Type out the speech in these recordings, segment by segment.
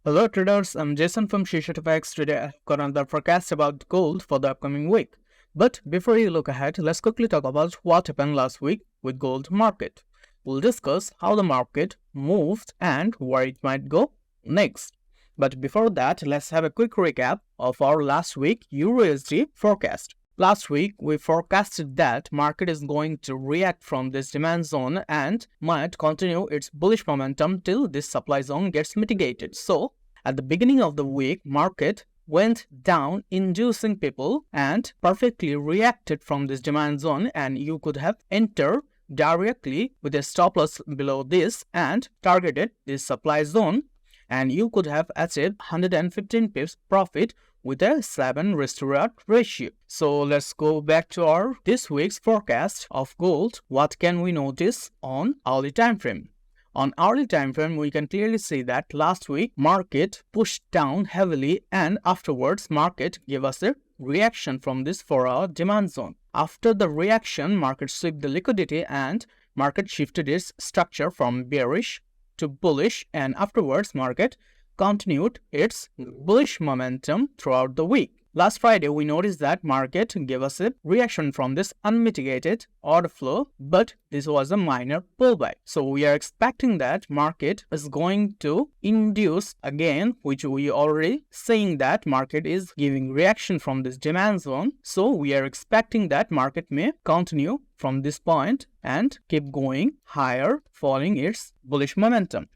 Hello traders, I'm Jason from Sureshot. Today I've got another forecast about gold for the upcoming week. But before we look ahead, let's quickly talk about what happened last week with gold market. We'll discuss how the market moved and where it might go next. But before that, let's have a quick recap of our last week EURUSD forecast. Last week, we forecasted that market is going to react from this demand zone and might continue its bullish momentum till this supply zone gets mitigated. So, at the beginning of the week, market went down, inducing people and perfectly reacted from this demand zone, and you could have entered directly with a stop loss below this and targeted this supply zone, and you could have achieved 115 pips profit with a 7:1 ratio. So let's go back to our this week's forecast of gold. What can we notice on hourly time frame? On hourly time frame, we can clearly see that last week market pushed down heavily, and afterwards market gave us a reaction from this 4-hour demand zone. After the reaction, market swept the liquidity and market shifted its structure from bearish to bullish, and afterwards market continued its bullish momentum throughout the week. Last Friday, we noticed that market gave us a reaction from this unmitigated order flow, but this was a minor pullback. So we are expecting that market is going to induce again, which we already saying that market is giving reaction from this demand zone. So we are expecting that market may continue from this point and keep going higher following its bullish momentum.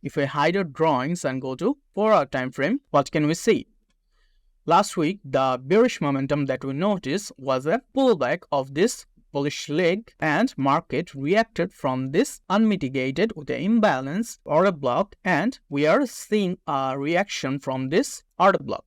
If we hide our drawings and go to 4-hour time frame, what can we see? Last week, the bearish momentum that we noticed was a pullback of this bullish leg, and market reacted from this unmitigated with the imbalance order block, and we are seeing a reaction from this order block.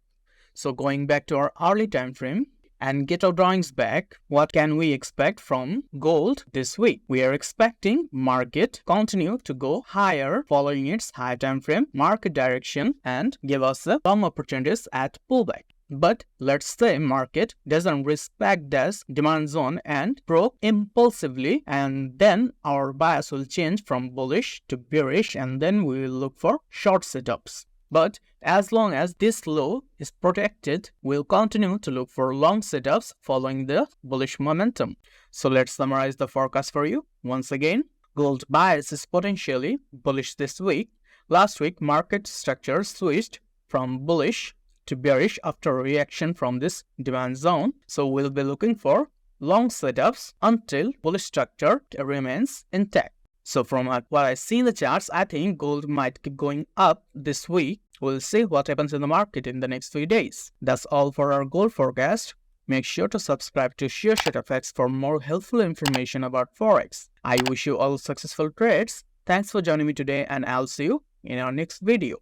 So going back to our hourly time frame and get our drawings back, what can we expect from gold this week? We are expecting market continue to go higher following its high time frame market direction and give us some opportunities at pullback. But let's say market doesn't respect this demand zone and broke impulsively, and then our bias will change from bullish to bearish, and then we will look for short setups. But as long as this low is protected, we'll continue to look for long setups following the bullish momentum. So let's summarize the forecast for you. Once again, gold bias is potentially bullish this week. Last week, market structure switched from bullish to bearish after reaction from this demand zone. So we'll be looking for long setups until bullish structure remains intact. So from what I see in the charts, I think gold might keep going up this week. We'll see what happens in the market in the next few days. That's all for our gold forecast. Make sure to subscribe to Sureshot for more helpful information about Forex. I wish you all successful trades. Thanks for joining me today, and I'll see you in our next video.